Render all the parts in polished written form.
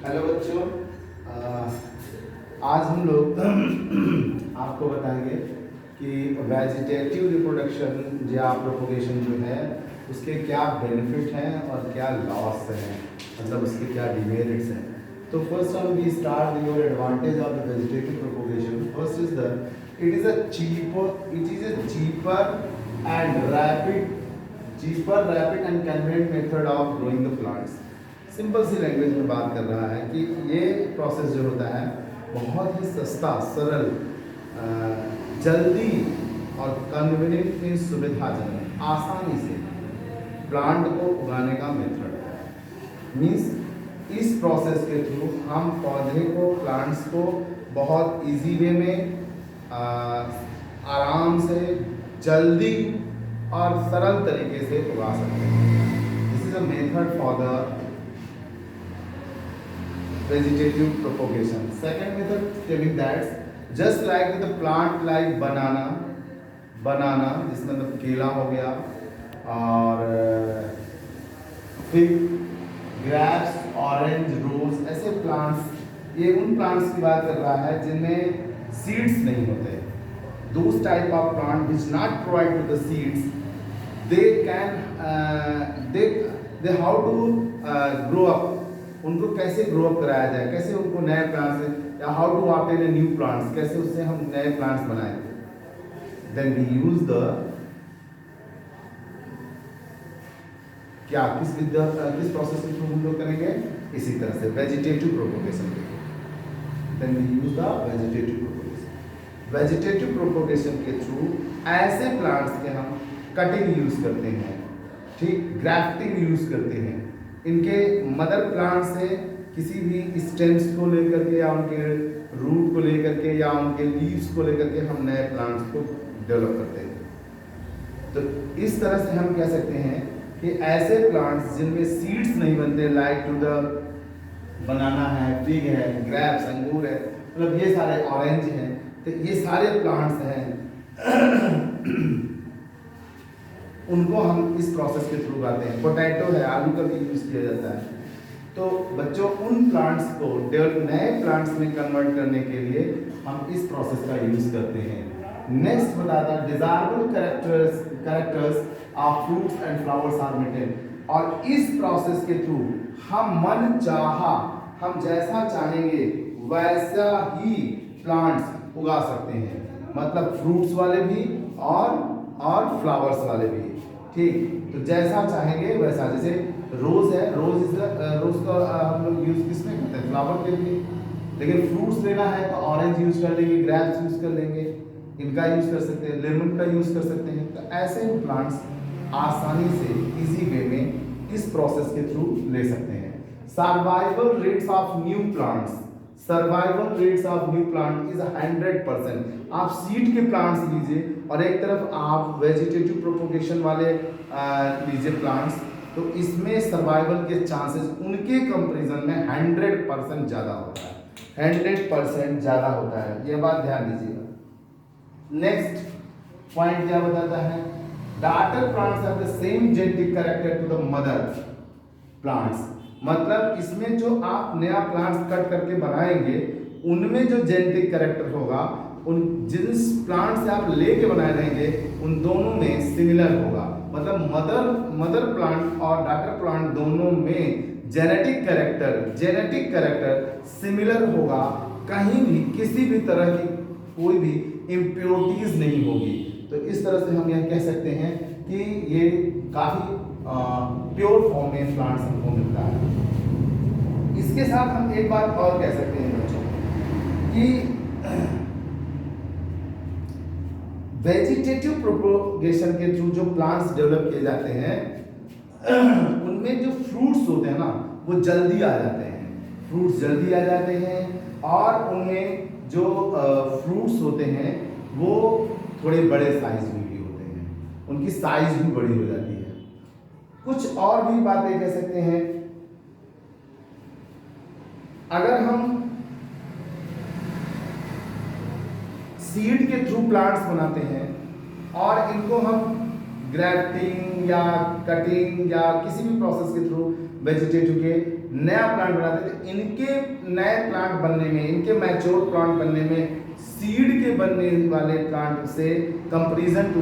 Hello बच्चों, आज हम लोग आपको बताएंगे कि वेजिटेटिव रिप्रोडक्शन या प्रोपोगेशन जो है उसके क्या बेनिफिट हैं और क्या लॉस हैं, मतलब उसके क्या डिमेरिट्स हैं। तो first on we start your advantage of the vegetative propagation. First is the it is a cheaper rapid and convenient method of growing the plants. Simple सी लैंग्वेज में बात कर रहा है कि ये प्रोसेस जो होता है बहुत ही सस्ता, सरल, जल्दी और कन्वीनियंट मीन सुविधाजनक, आसानी से प्लांट को उगाने का मेथड है। मीन्स इस प्रोसेस के थ्रू हम पौधे को, प्लांट्स को बहुत इजी वे में आराम से, जल्दी और सरल तरीके से उगा सकते हैं। This is a method for the vegetative propagation. Second method telling that just like the plant like banana जिसमें मतलब केला हो गया, और फिग, ग्रेप्स, ऑरेंज, रोज, ऐसे प्लांट्स, ये उन प्लांट्स की बात कर रहा है जिनमें सीड्स नहीं होते। Those type of plant which not provide with the seeds, they can they how to grow up, उनको कैसे ग्रो अप कराया जाए, कैसे उनको नए प्लांट्स, या how to obtain a new plants, कैसे उससे हम नए प्लांट्स बनाएं। देन वी यूज द किस प्रोसेस के थ्रू हम लोग करेंगे, इसी तरह से वेजिटेटिव प्रोपोगेशन के through. Then we use the vegetative propagation. Vegetative propagation के थ्रू ऐसे प्लांट्स के हम कटिंग यूज करते हैं, ठीक, ग्राफ्टिंग यूज करते हैं, इनके मदर प्लांट से किसी भी स्टेम्स को लेकर के या उनके रूट को लेकर के या उनके लीव्स को लेकर के हम नए प्लांट्स को डेवलप करते हैं। तो इस तरह से हम कह सकते हैं कि ऐसे प्लांट्स जिनमें सीड्स नहीं बनते, लाइक टू द बनाना है, फिग है, ग्रेप्स, अंगूर है, मतलब ये सारे, ऑरेंज हैं, तो ये सारे प्लांट्स हैं उनको हम इस प्रोसेस के थ्रू उगाते हैं। पोटैटो है, आलू का भी यूज़ किया जाता है। तो बच्चों, उन प्लांट्स को नए प्लांट्स में कन्वर्ट करने के लिए हम इस प्रोसेस का यूज़ करते हैं। नेक्स्ट बताता है desirable characters of fruits and flowers are maintain. और इस प्रोसेस के थ्रू हम मन चाहा, हम जैसा चाहेंगे वैसा ही प्लांट्स उगा सकते हैं, मतलब फ्रूट्स वाले भी और फ्लावर्स वाले भी, ठीक। तो जैसा चाहेंगे वैसा, जैसे रोज है, रोज का हम लोग यूज किसमें करते हैं, फ्लावर के लिए। लेकिन फ्रूट्स लेना है तो ऑरेंज यूज कर लेंगे, ग्रेप्स यूज कर लेंगे, इनका यूज कर सकते हैं, लेमन का यूज कर सकते हैं। तो ऐसे प्लांट्स आसानी से, इजी वे में इस प्रोसेस के थ्रू ले सकते हैं। Survival rates of new plants, survival rates of new plant is 100%। आप सीड के प्लांट्स लीजिए और एक तरफ आप वेजिटेटिव प्रोपोगेशन वाले लीजिए प्लांट्स, तो इसमें सर्वाइवल के चांसेस उनके कंपैरिजन में 100% ज़्यादा होता है, 100% ज़्यादा होता है। ये बात ध्यान दीजिएगा। नेक्स्ट पॉइंट क्या बताता है, daughter plants have the same genetic character to the mother plants. मतलब इसमें जो आप नया प्लांट्स कट करके बनाएंगे उनमें जो जेनेटिक कैरेक्टर होगा, उन जिस प्लांट से आप लेके बनाए रहेंगे उन दोनों में सिमिलर होगा। मतलब मदर प्लांट और डाटर प्लांट दोनों में जेनेटिक कैरेक्टर सिमिलर होगा। कहीं भी किसी भी तरह की कोई भी इम्प्योरिटीज नहीं होगी। तो इस तरह से हम यह कह सकते हैं कि ये काफ़ी प्योर फॉर्म में प्लांट्स हमको मिलता है। इसके साथ हम एक बात और कह सकते हैं बच्चों कि वेजिटेटिव प्रोपोगेशन के थ्रू जो प्लांट्स डेवलप किए जाते हैं उनमें जो फ्रूट्स होते हैं ना, वो जल्दी आ जाते हैं, फ्रूट्स जल्दी आ जाते हैं, और उनमें जो फ्रूट्स होते हैं वो थोड़े बड़े साइज में भी होते हैं, उनकी साइज भी बड़ी हो जाती है। कुछ और भी बातें कह सकते हैं, अगर हम सीड के थ्रू प्लांट्स बनाते हैं और इनको हम ग्राफ्टिंग या कटिंग या किसी भी प्रोसेस के थ्रू वेजिटेटिव के नया प्लांट बनाते थे, इनके नए प्लांट बनने में, इनके मैच्योर प्लांट बनने में सीड के बनने वाले प्लांट से कंपैरिजन टू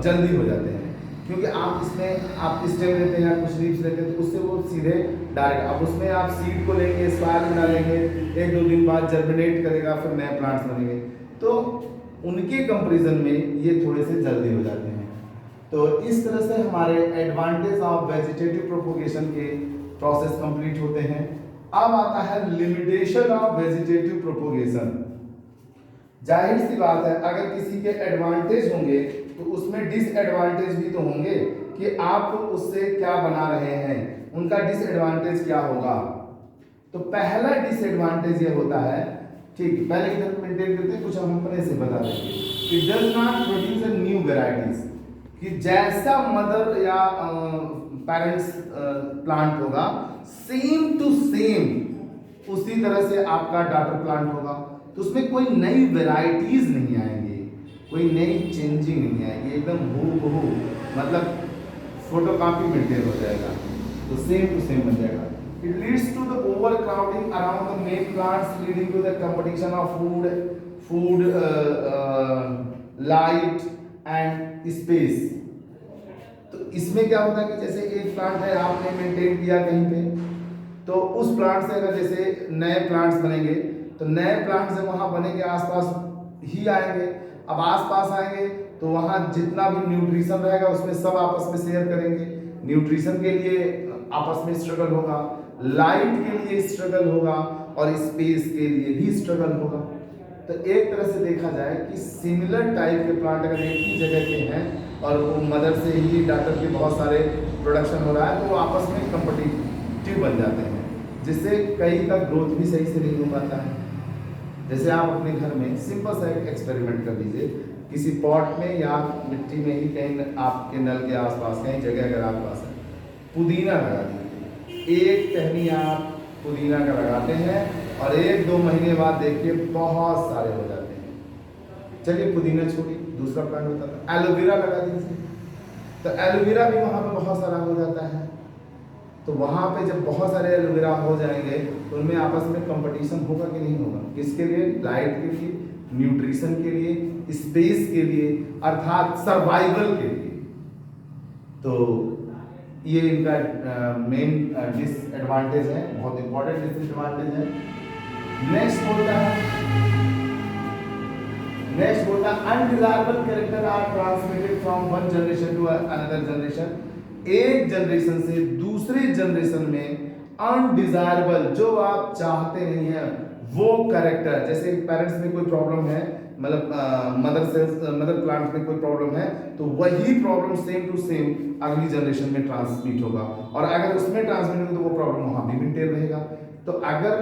जल्दी हो जाते हैं, क्योंकि आप इसमें आप स्टेम लेते हैं या कुछ लीव्स लेते हैं तो उससे वो सीधे डायरेक्ट, अब उसमें आप सीड को लेंगे, सॉइल में डालेंगे, 1-2 दिन बाद जर्मिनेट करेगा, फिर नए प्लांट्स बनेंगे, तो उनके कंपैरिजन में ये थोड़े से जल्दी हो जाते हैं। तो इस तरह से हमारे एडवांटेज ऑफ वेजिटेटिव प्रोपोगेशन के प्रोसेस कंप्लीट होते हैं। अब आता है लिमिटेशन ऑफ वेजिटेटिव प्रोपोगेशन। जाहिर सी बात है, अगर किसी के एडवांटेज होंगे तो उसमें डिसएडवांटेज भी तो होंगे कि आप उससे क्या बना रहे हैं, उनका डिसएडवांटेज क्या होगा। तो पहला डिसएडवांटेज ये होता है, ठीक, पहले की तरफ मेंटेन करते हैं, कुछ हम अपने से बता देंगे कि does not produce a new varieties, कि जैसा मदर या पेरेंट्स प्लांट होगा सेम टू सेम उसी तरह से आपका डॉटर प्लांट होगा, तो उसमें कोई नई वेराइटीज नहीं आएंगी, कोई नई चेंजिंग नहीं आएगी, एकदम हूबहू मतलब फोटोकॉपी मेंटेन हो जाएगा, तो सेम टू सेम बन जाएगा। It leads to the overcrowding around the main plants leading to the competition of food light and space. तो इसमें क्या होता है कि जैसे एक प्लांट है आपने मेंटेन किया कहीं पे, तो उस प्लांट से अगर जैसे नए प्लांट्स बनेंगे तो नए प्लांट्स वहाँ बनेंगे आसपास ही आएंगे, अब आसपास आएंगे तो वहाँ जितना भी न्यूट्रिशन रहेगा उसमें सब आपस में शेयर करेंगे, न्यूट्रिशन के लिए आपस में स्ट्रगल होगा, लाइट के लिए स्ट्रगल होगा और स्पेस के लिए भी स्ट्रगल होगा। तो एक तरह से देखा जाए कि सिमिलर टाइप के प्लांट अगर एक ही जगह के हैं और वो मदर से ही डॉटर के बहुत सारे प्रोडक्शन हो रहा है तो वो आपस में कंपटीटिव बन जाते हैं, जिससे कई का ग्रोथ भी सही से नहीं हो पाता है। जैसे आप अपने घर में सिंपल सा एक एक्सपेरिमेंट कर लीजिए, किसी पॉट में या मिट्टी में ही कहीं आपके नल के आसपास कहीं जगह अगर आपके पास है, पुदीना लगा दीजिए, एक टहनी आप पुदीना का लगाते हैं और 1-2 महीने बाद देखिए बहुत सारे हो जाते हैं। चलिए पुदीना छोड़िए, दूसरा प्लांट होता था एलोवेरा लगा दीजिए, तो एलोवेरा भी वहाँ पे बहुत सारा हो जाता है। तो वहाँ पे जब बहुत सारे एलोवेरा हो जाएंगे तो उनमें आपस में कंपटीशन होगा कि नहीं होगा, किसके लिए, लाइट के लिए, न्यूट्रिशन के लिए, स्पेस के लिए, अर्थात सर्वाइवल के लिए। तो ये इनका मेन डिसएडवांटेज है, बहुत इंपॉर्टेंट डिसएडवांटेज है। नेक्स्ट बोलता है undesirable character are transmitted from one generation to another generation. एक जनरेशन से दूसरे जनरेशन में अनडिजायरेबल, जो आप चाहते नहीं है वो कैरेक्टर, जैसे पेरेंट्स में कोई प्रॉब्लम है, मतलब मदर प्लांट में कोई प्रॉब्लम है तो वही प्रॉब्लम सेम टू सेम अगली जनरेशन में ट्रांसमिट होगा, और अगर उसमें ट्रांसमिट होगा तो वो प्रॉब्लम वहाँ भी मेंटेन रहेगा। तो अगर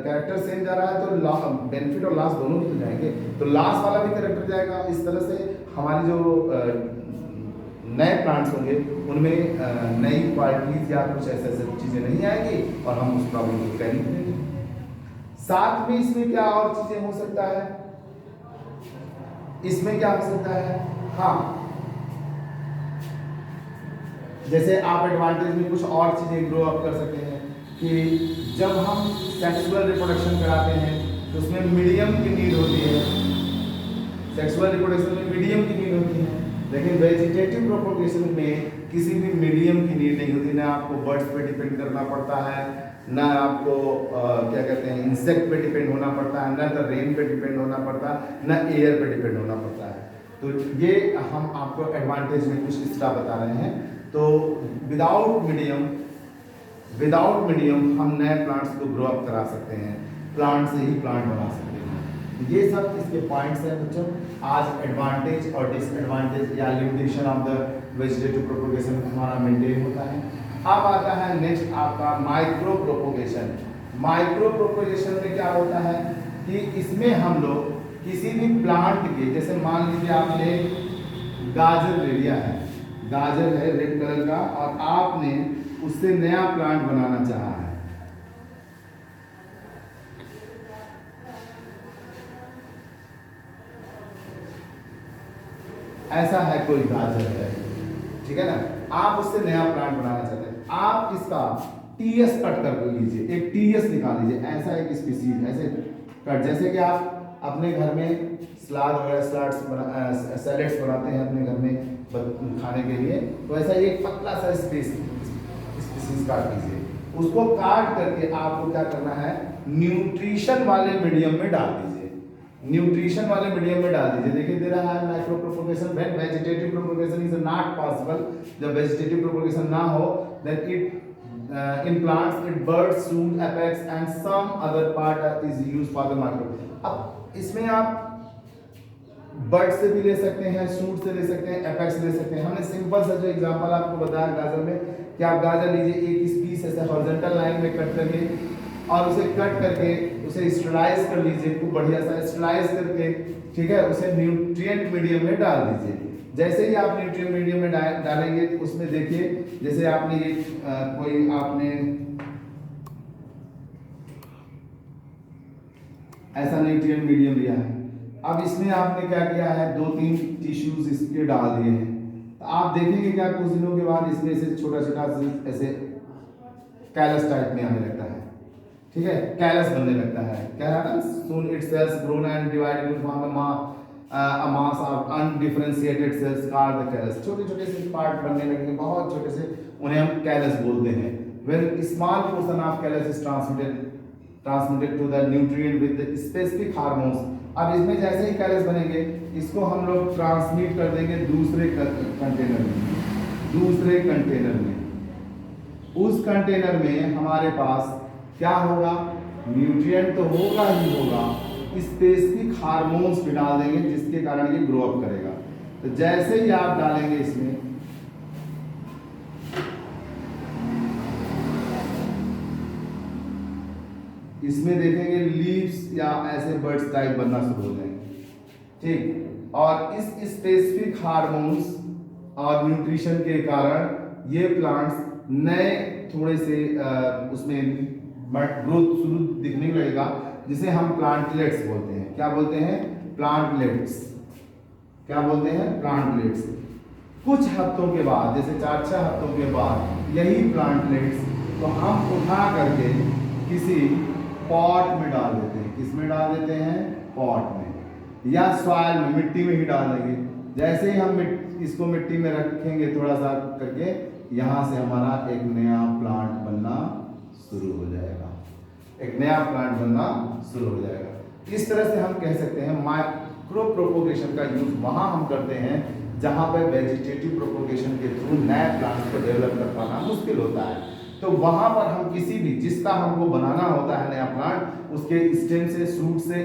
कैरेक्टर सेम जा रहा है तो बेनिफिट और लॉस दोनों ही तो जाएंगे, तो लॉस वाला भी कैरेक्टर जाएगा। इस तरह से हमारी जो नए प्लांट्स होंगे उनमें नई क्वालिटीज या कुछ ऐसे ऐसे चीज़ें नहीं आएगी और हम उस प्रॉब्लम को कैरी करेंगे। साथ में इसमें क्या और चीज़ें हो सकता है, इसमें क्या हो सकता है, हाँ जैसे आप एडवांटेज में कुछ और चीज़ें ग्रो अप कर सकते हैं कि जब हम सेक्सुअल रिप्रोडक्शन कराते हैं तो उसमें मीडियम की नीड होती है, सेक्सुअल रिप्रोडक्शन में मीडियम की नीड होती है, लेकिन वेजिटेटिव प्रोपोगेशन में किसी भी मीडियम की नीड नहीं होती, ना आपको बर्ड्स पे डिपेंड करना पड़ता है, ना आपको क्या कहते हैं इंसेक्ट पे डिपेंड होना पड़ता है, ना तो रेन पे डिपेंड होना पड़ता है, ना एयर पे डिपेंड होना पड़ता है। तो ये हम आपको एडवांटेज में कुछ एक्स्ट्रा बता रहे हैं। तो विदाउट मीडियम हम नए प्लांट्स को ग्रो अप करा सकते हैं, प्लांट से ही प्लांट बना सकते हैं। ये सब इसके पॉइंट्स हैं बच्चों। आज एडवांटेज और डिसएडवांटेज या limitation of the vegetative propagation हमारा मेंटेन होता है। अब आता है नेक्स्ट आपका माइक्रो प्रोपोगेशन। माइक्रो प्रोपोगेशन में क्या होता है कि इसमें हम लोग किसी भी प्लांट के, जैसे मान लीजिए आपने गाजर ले लिया है, गाजर है रेड कलर का और आपने उससे नया प्लांट बनाना चाहा है, ऐसा है कोई गाजर है, ठीक है ना, आप उससे नया प्लांट बनाना चाहते हैं, आप इसका टीएस कट कर लीजिए, एक टीएस निकाल लीजिए, ऐसा एक स्पीसीज ऐसे कट, जैसे कि आप अपने घर में सलाद वगैरह सैलेड्स बनाते हैं अपने घर में खाने के लिए, तो ऐसा एक पतला सा स्पीसीज काट लीजिए। उसको काट करके आपको क्या करना है, न्यूट्रिशन वाले मीडियम में डाल दीजिए, न्यूट्रिशन वाले मीडियम में डाल दीजिए। देखिए दे रहा है micro propagation when vegetative propagation is not possible, जब वेजिटेटिव प्रोपोगेशन ना हो then it in plants it birds shoot apex and some other part is used for the micro। अब इसमें आप बर्ड से भी ले सकते हैं, शूट से ले सकते हैं, एपेक्स ले सकते हैं। हमने सिंपल सा जो एग्जांपल आपको बताया गाजर में, कि आप गाजर लीजिए, एक पीस ऐसे हॉरिजॉन्टल लाइन में कट करके और उसे कट करके उसे स्टरलाइज कर लीजिए, खूब बढ़िया सा स्टरलाइज करके, ठीक है, उसे न्यूट्रिएंट मीडियम में डाल दीजिए। जैसे ही आप न्यूट्रिएंट मीडियम में डालेंगे तो उसमें देखिए, जैसे आपने ये कोई आपने ऐसा न्यूट्रिएंट मीडियम लिया है, अब इसमें आपने क्या किया है, 2-3 टिश्यूज इसके डाल दिए हैं, तो आप देखेंगे क्या कुछ दिनों के बाद इसमें से छोटा छोटा ऐसे कैलस टाइप में आने लगता है, ठीक है, कैलस बनने लगता है। क्या है ना, soon its cells grown and divided to form a mass of undifferentiated cells called the callus। छोटे छोटे से पार्ट बनने लगेंगे, बहुत छोटे से, उन्हें हम कैलस बोलते हैं। When small portion of callus is transmitted to the nutrient with the specific hormones। अब इसमें जैसे ही कैलस बनेंगे, इसको हम लोग ट्रांसमिट कर देंगे दूसरे कंटेनर में। उस कंटेनर में हमारे पास क्या होगा, न्यूट्रिएंट तो होगा ही होगा, स्पेसिफिक हार्मोन्स भी डाल देंगे जिसके कारण ये ग्रो अप करेगा। तो जैसे ही आप डालेंगे इसमें देखेंगे लीव्स या ऐसे बर्ड्स टाइप बनना शुरू हो जाएंगे, ठीक। और इस स्पेसिफिक हार्मोन्स और न्यूट्रिशन के कारण ये प्लांट्स नए थोड़े से उसमें ग्रोथ शुरू दिखने लगेगा, जिसे हम प्लांटलेट्स बोलते हैं। क्या बोलते हैं, प्लांटलेट्स। क्या बोलते हैं, प्लांटलेट्स। कुछ हफ्तों के बाद, जैसे 4-6 हफ्तों के बाद, यही प्लांटलेट्स को हम उठा करके किसी पॉट में डाल देते हैं। किसमें डाल देते हैं, पॉट में या सॉइल में, मिट्टी में ही डाल देंगे। जैसे ही हम इसको मिट्टी में रखेंगे थोड़ा सा करके, यहाँ से हमारा एक नया प्लांट बनना शुरू हो जाएगा, एक नया प्लांट बनना शुरू हो जाएगा। इस तरह से हम कह सकते हैं माइक्रो प्रोपोगेशन का यूज वहां हम करते हैं जहां पर वेजिटेटिव प्रोपोगेशन के थ्रू नए प्लांट्स को डेवलप कर पाना मुश्किल होता है। तो वहां पर हम किसी भी, जिसका हमको बनाना होता है नया प्लांट, उसके स्टेम से, शूट से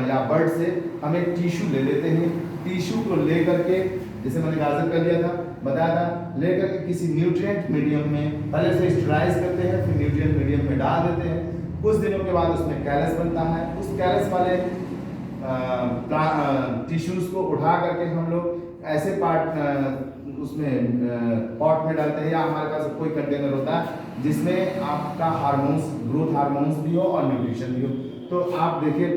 या बर्ड से हम एक टिश्यू ले लेते हैं। टिश्यू को लेकर के, जैसे मैंने गाजर का लिया था, बताया था, लेकर के किसी न्यूट्रिएंट मीडियम में पहले से स्टरलाइज करते हैं, फिर न्यूट्रिएंट मीडियम में डाल देते हैं। कुछ दिनों के बाद उसमें कैलस बनता है। उस कैलस वाले टिश्यूज को उठा करके हम लोग ऐसे पार्ट उसमें पॉट में डालते हैं, या हमारे पास कोई कंटेनर होता है जिसमें आपका हार्मोन्स, ग्रोथ हार्मोन्स भी हो और न्यूट्रिशन भी हो। तो आप देखिए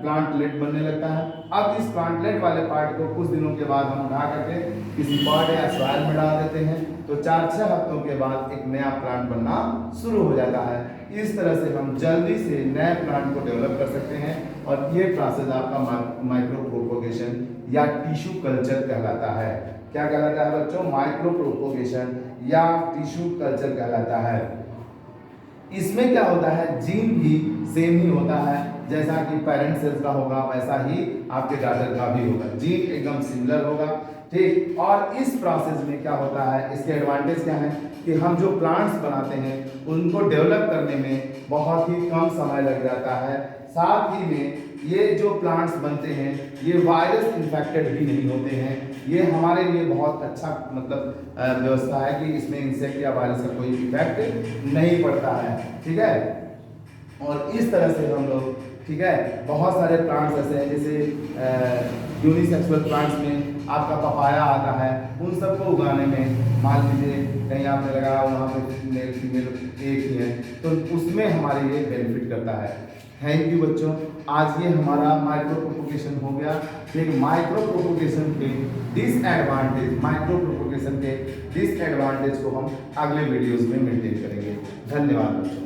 प्लांटलेट बनने लगता है। अब इस प्लांटलेट वाले पार्ट को कुछ दिनों के बाद हम उठा करके किसी पॉट या सॉइल में डाल देते हैं, तो 4-6 हफ्तों के बाद एक नया प्लांट बनना शुरू हो जाता है। इस तरह से हम जल्दी से नए प्लांट को डेवलप कर सकते हैं, और ये प्रोसेस आपका माइक्रो प्रोपोगेशन या टिश्यू कल्चर कहलाता है। क्या कहलाता है बच्चों, माइक्रो प्रोपोगेशन या टिश्यू कल्चर कहलाता है। इसमें क्या होता है, जीन भी सेम ही होता है, जैसा कि पेरेंट सेल्स का होगा वैसा ही आपके गाजर का भी होगा, जीन एकदम सिमिलर होगा, ठीक। और इस प्रोसेस में क्या होता है, इसके एडवांटेज क्या है कि हम जो प्लांट्स बनाते हैं उनको डेवलप करने में बहुत ही कम समय लग जाता है। साथ ही में ये जो प्लांट्स बनते हैं ये वायरस इन्फेक्टेड भी नहीं होते हैं। ये हमारे लिए बहुत अच्छा मतलब व्यवस्था है कि इसमें इंसेक्ट या वायरस का कोई इफेक्ट नहीं पड़ता है, ठीक है। और इस तरह से हम लोग, ठीक है, बहुत सारे प्लांट्स ऐसे हैं, जैसे यूनिसेक्सुअल प्लांट्स में आपका पपाया आता है, उन सबको उगाने में मान लीजिए कहीं आपने लगाया वहाँ पे मेल फीमेल एक ही है, तो उसमें हमारे ये बेनिफिट करता है। थैंक यू बच्चों, आज ये हमारा माइक्रो प्रोपोगेशन हो गया। फिर माइक्रो प्रोपोगेशन के डिसएडवांटेज, माइक्रो प्रोपोगेशन के डिसएडवांटेज को हम अगले वीडियोस में मेंटेन करेंगे। धन्यवाद बच्चों।